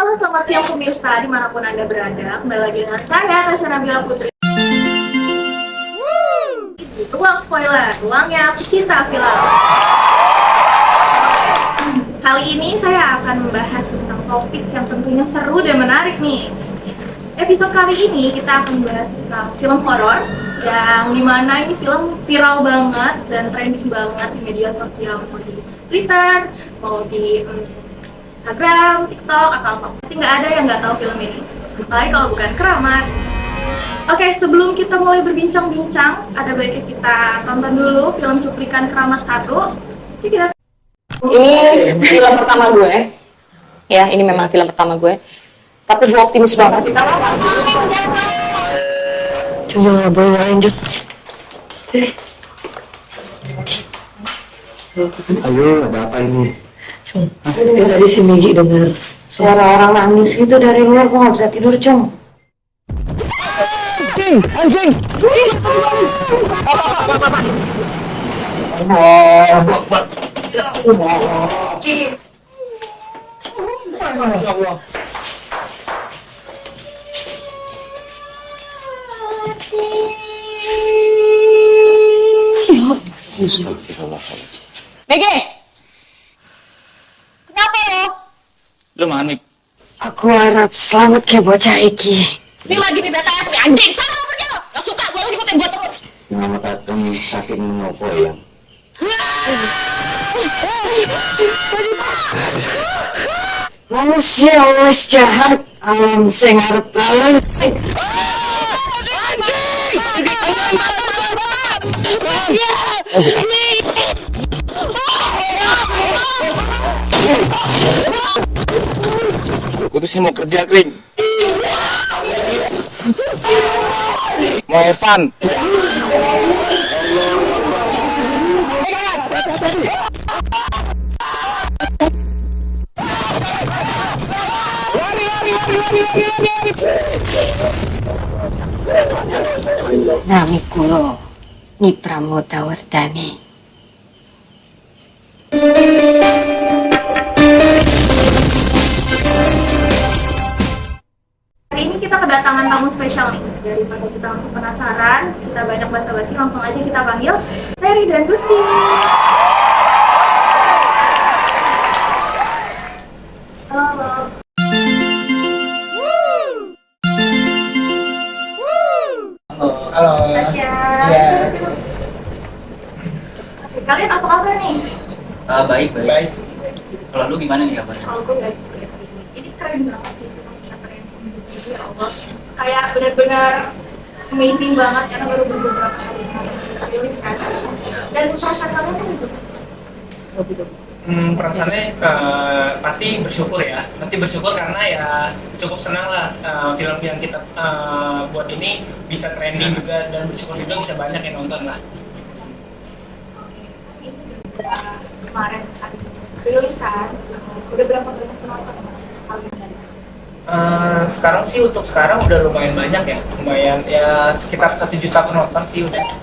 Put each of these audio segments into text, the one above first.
Halo, selamat siang pemirsa dimanapun Anda berada. Kembali lagi dengan saya, Tasya Nabila Putri. Ruang spoiler, ruangnya pecinta film. Kali ini saya akan membahas tentang topik yang tentunya seru dan menarik nih. Episode kali ini kita akan membahas tentang film horor yang dimana ini film viral banget dan trending banget di media sosial, mau di Twitter, mau di Instagram, TikTok, atau apa. Pasti nggak ada yang nggak tahu film ini. Apalagi kalau bukan Keramat. Oke, sebelum kita mulai berbincang-bincang, ada baiknya kita tonton dulu film cuplikan Keramat 1. Jadi kita... Ini film pertama gue. Ya, ini memang film pertama gue. Tapi gue optimis banget. Coba nggak boleh lanjut. Ayo, ada apa ini? Cung, tadi si Migi denger suara orang nangis gitu dari luar, gue nggak bisa tidur, Cung. Anjing! Migi! Kenapa lo? Lu manik. Aku harap selamat kayak bocah Iki. Ini lagi di BTS nih, anjing! Sana lo pergi lo! Gak suka gue, lo ikutin gue terus! Selamat datang sakit menopo ya. Manusia wes jahat, alam sing arep balas. Gue tuh sih mau kerja, Kring. Mau Evan. Nami kulo ni Pramodawardhani. Hari ini kita kedatangan tamu spesial nih. Daripada kita langsung penasaran, kita banyak basa-basi, langsung aja kita panggil Ferry dan Gusti. Halo. Halo. Tasya. Iya. Oke, kalian apa kabar nih? Baik. Kalau lu gimana nih kabarnya? Kalau gue baik juga sih. Ini keren banget sih, film bisa keren. Ya Allah, kayak benar-benar amazing banget karena baru beberapa hari rilis kan. Dan perasaan kalian sih gitu. Perasaannya pasti bersyukur ya, karena ya cukup senang lah film yang kita buat ini bisa trending juga, dan bersyukur juga bisa banyak yang nonton lah. Kemarin hari rilisan, udah berapa banyak penonton kalian? Sekarang sih untuk sekarang udah lumayan banyak ya, sekitar 1 juta penonton sih udah.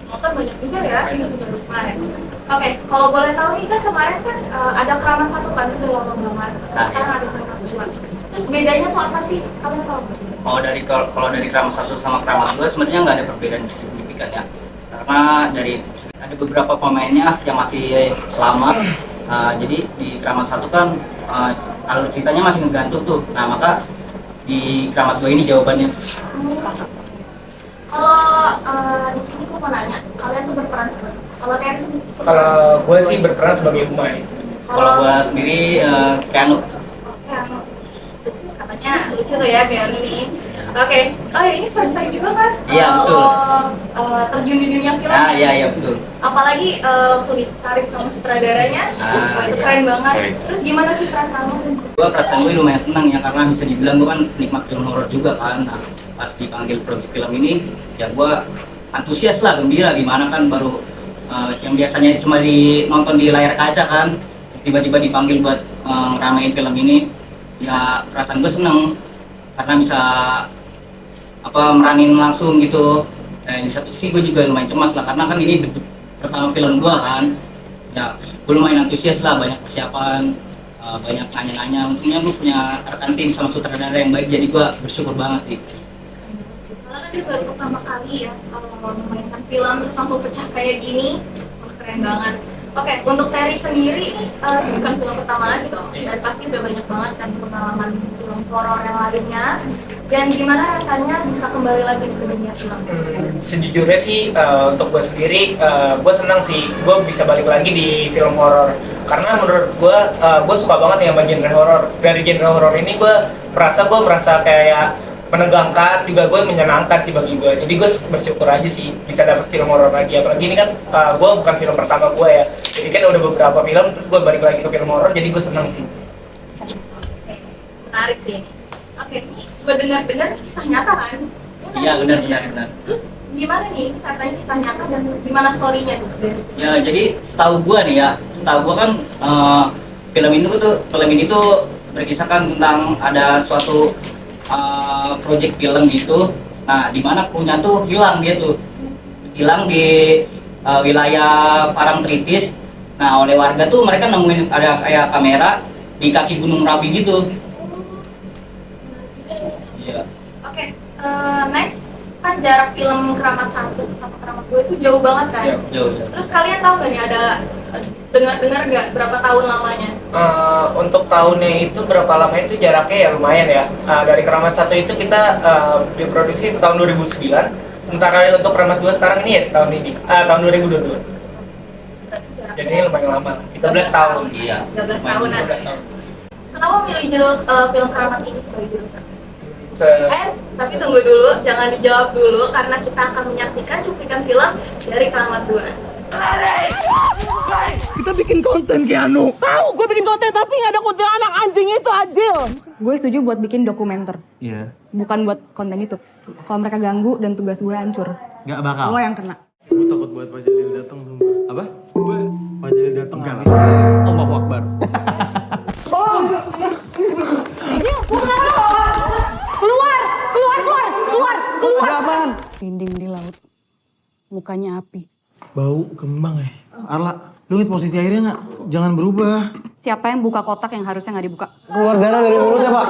Nonton banyak juga ya, ini baru kemarin. Oke, kalau boleh tahu nih kan kemarin kan ada Keramat 1 kan, itu udah lama banget. Sekarang ada Keramat 2. Terus bedanya tuh apa sih? Kalian tahu? Oh, kalau dari Keramat 1 sama Keramat 2 sebenarnya nggak ada perbedaan signifikan ya. Karena ada beberapa pemainnya yang masih lama. Jadi di Keramat 1 kan alur ceritanya masih ngegantung tuh. Nah, maka di Keramat 2 ini jawabannya. Kalau di sini aku mau nanya, kalian tuh berperan sebagai Kalau gue sih berperan sebagai Umay. Kalau gue sendiri Keanu. katanya lucu tuh ya Keanu nih. Oke. Oh ya, ini first time juga kan? Iya, betul. Terjun di dunia film. Iya betul. Apalagi langsung ditarik sama sutradaranya. Wah, itu keren banget. sorry. Terus gimana sih perasaan lo? Perasaan gue lumayan senang ya, karena bisa dibilang gue kan penikmat film horor juga kan. Nah, pas dipanggil project film ini, ya gue antusias lah, gembira. Gimana kan baru yang biasanya cuma nonton di layar kaca kan, tiba-tiba dipanggil buat ngeramein film ini. Ya perasaan gue seneng karena bisa meranin langsung gitu. Di satu sisi gue juga lumayan cemas lah, karena kan ini debut pertama film gue kan. Ya gue lumayan antusias lah, banyak persiapan, banyak nanya-nanya. Untungnya gue punya rekan tim sama sutradara yang baik, jadi gue bersyukur banget sih. Karena kan ini baru pertama kali ya kalau memainkan film terus langsung pecah kayak gini. Wah, keren banget. Oke, untuk Terry sendiri ini bukan film pertama lagi dong, dan pasti udah banyak banget kan pengalaman film horor yang lainnya. Dan gimana rasanya bisa kembali lagi ke dunia film? Sejujurnya sih untuk gue sendiri, gue senang sih gue bisa balik lagi di film horor. Karena menurut gue suka banget yang genre horor. Dari genre horor ini gue merasa kayak menegangkan, juga gue menyenangkan sih bagi gue. Jadi gue bersyukur aja sih bisa dapet film horor lagi. Apalagi ini kan gue bukan film pertama gue ya. Jadi kan udah beberapa film, terus gue balik lagi ke film horor. Jadi gue senang sih. Menarik sih ini. Oke, ini gue dengar kisah nyata kan? Iya benar. Terus gimana nih katanya kisah nyata dan gimana story-nya tuh? Ya jadi setahu gua kan film ini tuh berkisahkan tentang ada suatu project film gitu. Nah, di mana krunya tuh hilang di wilayah Parangtritis. Nah, oleh warga tuh mereka nemuin ada kayak kamera di kaki Gunung Merapi gitu. Iya. Oke, next kan jarak film Keramat 1 sama Keramat 2 itu jauh banget kan? Iya, jauh. Terus kalian tahu nggak nih ada dengar nggak berapa tahun lamanya? Untuk tahunnya itu berapa lama itu jaraknya ya lumayan ya. Dari Keramat 1 itu kita diproduksi tahun 2009. Sementara untuk Keramat 2 sekarang ini ya tahun 2022. Jadi ini lumayan lama, 13 tahun. Iya. 13 tahunan. 13 tahun. Kenapa milih judul film Keramat ini sebagai judul? Tapi tunggu dulu, jangan dijawab dulu karena kita akan menyaksikan cuplikan film dari Keramat 2. Kita bikin konten Keanu. Tahu gue bikin konten tapi nggak ada konten anak anjing itu Ajil. Gue setuju buat bikin dokumenter. Iya. Bukan buat konten YouTube. Kalau mereka ganggu dan tugas gue hancur. Nggak bakal. Lo yang kena. Gue takut buat Pak Jalil datang sumpah. Apa? Pak Jalil datang habis. Allahu Akbar. Keluar. Ada apaan? Rinding di laut. Mukanya api. Bau kembang ya. Arla, lu liat posisi airnya nggak? Jangan berubah. Siapa yang buka kotak yang harusnya nggak dibuka? Keluar darah dari mulutnya Pak.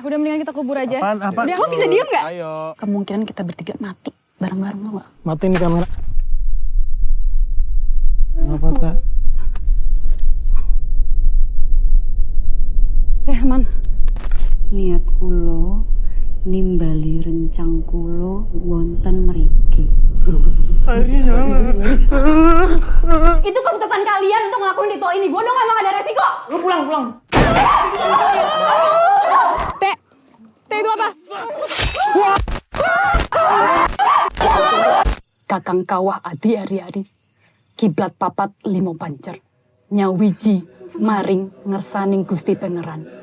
Udah mendingan kita kubur aja. Apaan? Udah, lo bisa diem nggak? Ayo. Kemungkinan kita bertiga mati bareng-bareng lo nggak? Matiin kamera. Apa tak? Oke, aman. Niat kulo nimbali rencang kulo wonten mriki. Airnya jangan. Itu keputusan kalian untuk ngelakuin ritual ini. Gue dong emang ada resiko. Lu pulang. Teh itu apa? Kakang kawah adi ari-ari. Kiblat papat limo pancer. Nyawiji maring ngersaning Gusti Pangeran.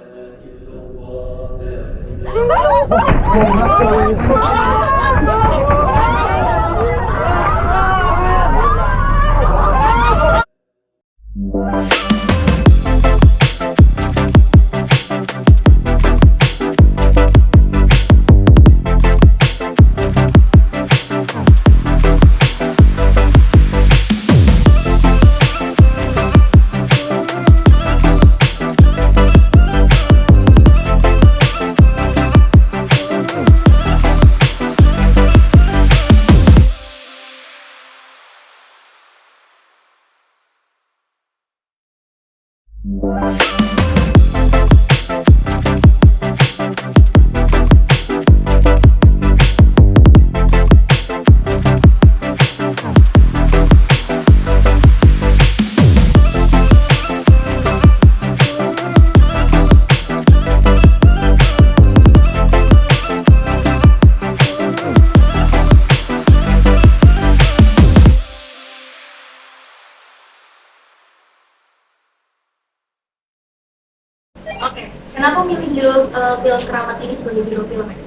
Oke, kenapa milih judul film Keramat ini sebagai judul filmnya?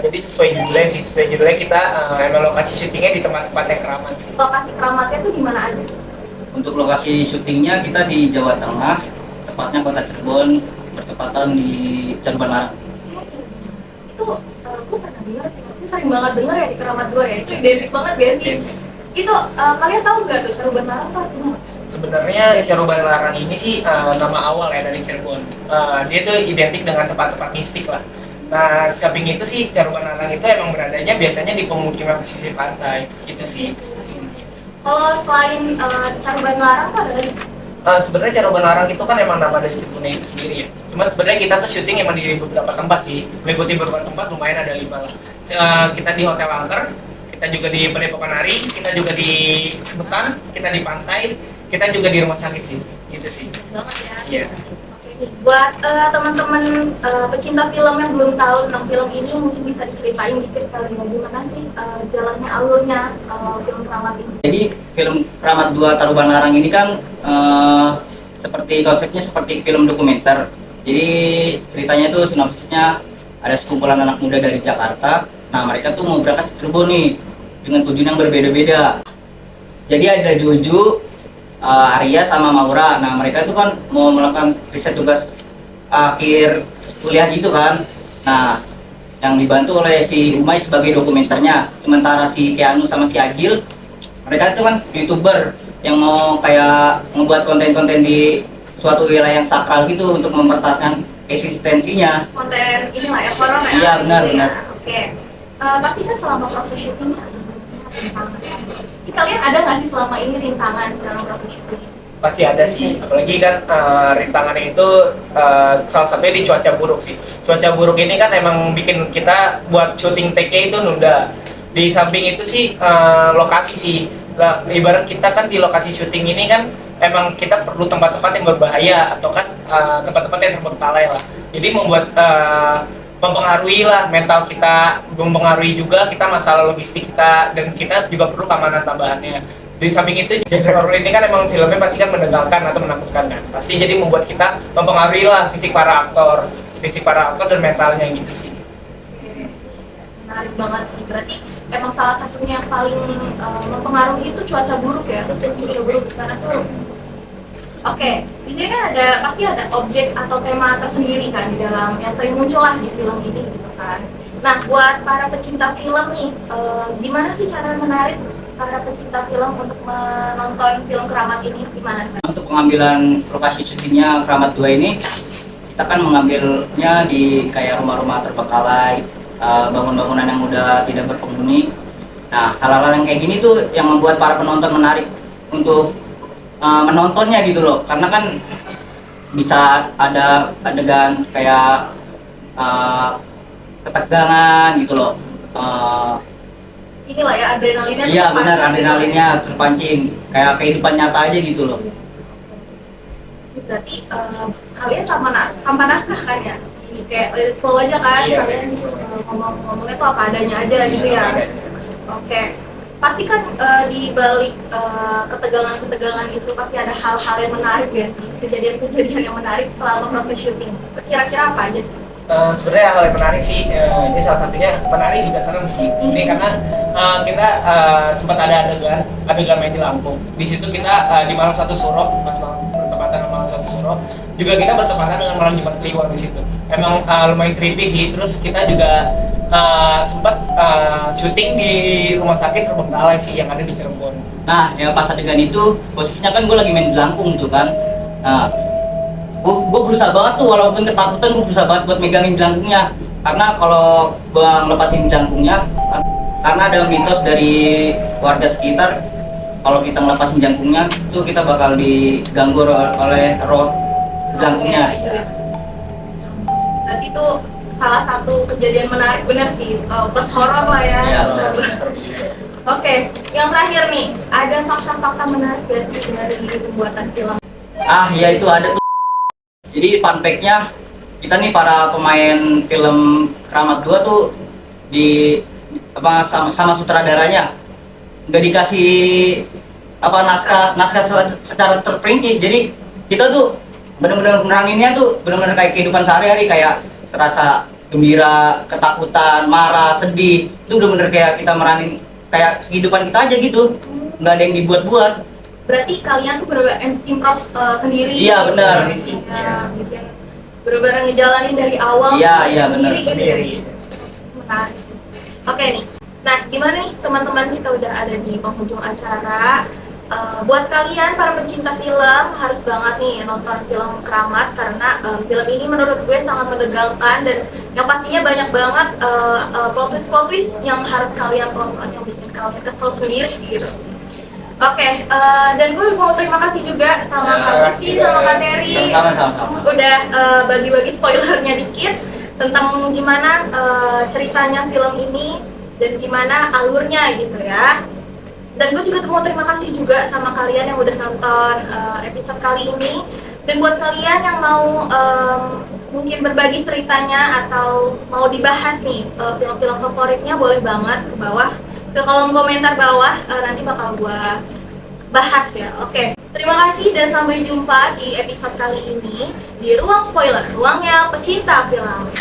Jadi sesuai judulnya kita emang lokasi syutingnya di tempat-tempat yang keramat sih. Lokasi keramatnya tuh di mana aja sih? Untuk lokasi syutingnya kita di Jawa Tengah, tepatnya kota Cirebon, bertepatan di Cirebon Larang. Itu gue pernah dengar sih, pasti sering banget denger ya di Keramat 2 ya, itu identik banget gak sih? Itu kalian tahu nggak tuh Cirebon Larang tuh artinya apa? Sebenarnya Cirebon Larang ini sih nama awal ya dari Cirebon. Dia tuh identik dengan tempat-tempat mistik lah. Nah, samping itu sih Cirebon Larang itu emang beradanya biasanya di pemukiman pesisir pantai, itu sih. Kalau selain Cirebon Larang tuh ada lagi? Sebenarnya Cirebon Larang itu kan emang nama dari Cirebonnya itu sendiri ya. Cuman sebenarnya kita tuh syuting emang di beberapa tempat sih. Meliputi beberapa tempat lumayan ada 5 lah. Kita di Hotel Angker, kita juga di Padepokan Ari, kita juga di Betan, kita di pantai, kita juga di rumah sakit sih. Gitu sih. Banget ya. Iya. Buat teman-teman pecinta film yang belum tahu tentang film ini, mungkin bisa diceritain dikit kali ya gimana sih jalannya alurnya film Keramat ini. Jadi film Keramat 2 Taruban Larang ini kan seperti konsepnya seperti film dokumenter. Jadi ceritanya tuh sinopsisnya ada sekumpulan anak muda dari Jakarta. Nah, mereka tuh mau berangkat ke Cirebon nih dengan tujuan yang berbeda-beda. Jadi ada Juju, Arya sama Maura. Nah, mereka itu kan mau melakukan riset tugas akhir kuliah gitu kan. Nah, yang dibantu oleh si Umay sebagai dokumenternya. Sementara si Keanu sama si Agil, mereka itu kan YouTuber yang mau kayak membuat konten-konten di suatu wilayah yang sakral gitu untuk mempertahankan eksistensinya. Konten ini lah ya, horor ya? Iya, benar. Oke. Pasti kan selama proses syutingnya ada rintangan. Ini kalian ada nggak sih selama ini rintangan dalam proses syuting? Pasti ada sih, apalagi kan rintangannya itu salah satunya di cuaca buruk sih. Cuaca buruk ini kan emang bikin kita buat syuting take-nya itu nunda. Di samping itu sih lokasi sih. Nah, ibarat kita kan di lokasi syuting ini kan emang kita perlu tempat-tempat yang berbahaya atau kan tempat-tempat yang terbengkalai lah. Jadi membuat mempengaruhi lah mental kita, mempengaruhi juga kita masalah logistik kita, dan kita juga perlu keamanan tambahannya. Di samping itu, horor ini kan emang filmnya pasti kan menegangkan atau menakutkan kan. Pasti jadi membuat kita mempengaruhi lah fisik para aktor dan mentalnya gitu sih. Menarik banget sih, berarti emang salah satunya yang paling mempengaruhi itu cuaca buruk ya, cuaca buruk di sana tuh. Oke, di sini kan pasti ada objek atau tema tersendiri kan di dalam yang sering muncul lah di film ini gitu kan. Nah, buat para pecinta film nih, gimana sih cara menarik para pecinta film untuk menonton film Keramat ini, gimana? Untuk pengambilan lokasi syutingnya Keramat 2 ini, kita kan mengambilnya di kayak rumah-rumah terbengkalai, bangunan-bangunan yang udah tidak berpenghuni. Nah, hal-hal yang kayak gini tuh yang membuat para penonton menarik untuk menontonnya gitu loh, karena kan bisa ada adegan kayak ketegangan gitu loh. Inilah ya adrenalinnya. Iya benar, adrenalinnya terpancing kayak kehidupan nyata aja gitu loh. Berarti kalian tanpa naskah kan ya? Ini kayak slow aja kan, Iya, kalian ngomongnya tuh apa adanya aja gitu ya. Oke. Pasti kan di balik ketegangan-ketegangan itu pasti ada hal-hal yang menarik ya sih, kejadian-kejadian yang menarik selama proses syuting. Kira-kira apa aja sih? Sebenarnya hal yang menarik sih, ini salah satunya menarik juga serem sih. Ini karena kita sempat ada adegan main di Lampung. Di situ kita di malam satu suro, pas bertepatan dengan malam satu suro, juga kita bertepatan dengan malam Jumat Kliwon di situ. Emang lumayan creepy sih. Terus kita juga sempat syuting di rumah sakit terbengkalai sih yang ada di Cirebon. Nah, ya pas adegan itu posisinya kan gue lagi main jelangkung tuh kan. Nah, gue berusaha banget tuh, walaupun ketakutan gue berusaha banget buat megangin jelangkungnya. Karena kalau gue ngelepasin jelangkungnya, karena ada mitos dari warga sekitar, kalau kita ngelepasin jelangkungnya itu kita bakal diganggu oleh roh jelangkungnya. Berarti itu salah satu kejadian menarik, benar sih, plus horor lah ya. Iya. Oke, yang terakhir nih, ada fakta-fakta menarik gak sih dari pembuatan film? Ah ya itu ada tuh. Jadi fun fact-nya, kita nih para pemain film Keramat 2 tuh sama sutradaranya nggak dikasih naskah secara terperinci. Jadi kita tuh bener-bener meraninnya tuh bener-bener kayak kehidupan sehari-hari, kayak rasa gembira, ketakutan, marah, sedih. Itu bener-bener kayak kita meranin kayak kehidupan kita aja gitu. Nggak ada yang dibuat-buat. Berarti kalian tuh bener-bener improv sendiri. Iya benar. Ya, gitu ya. Bener-bener ngejalanin dari awal. Iya benar. Gitu ya. Menarik sih. Oke nih. Nah, gimana nih teman-teman, kita udah ada di penghujung acara. Buat kalian para pencinta film harus banget nih nonton film Keramat, karena film ini menurut gue sangat menegangkan dan yang pastinya banyak banget plot twist yang harus kalian tonton, yang bikin kalian kesel sendiri gitu. Oke, dan gue mau terima kasih juga sama Kak Rizky, sama Kak Terry. Sama-sama. Udah bagi-bagi spoilernya dikit tentang gimana ceritanya film ini dan gimana alurnya gitu ya. Dan gue juga mau terima kasih juga sama kalian yang udah nonton episode kali ini. Dan buat kalian yang mau mungkin berbagi ceritanya atau mau dibahas nih film-film favoritnya, boleh banget ke bawah, ke kolom komentar bawah, nanti bakal gue bahas ya. Oke, terima kasih dan sampai jumpa di episode kali ini di Ruang Spoiler, ruangnya pecinta film.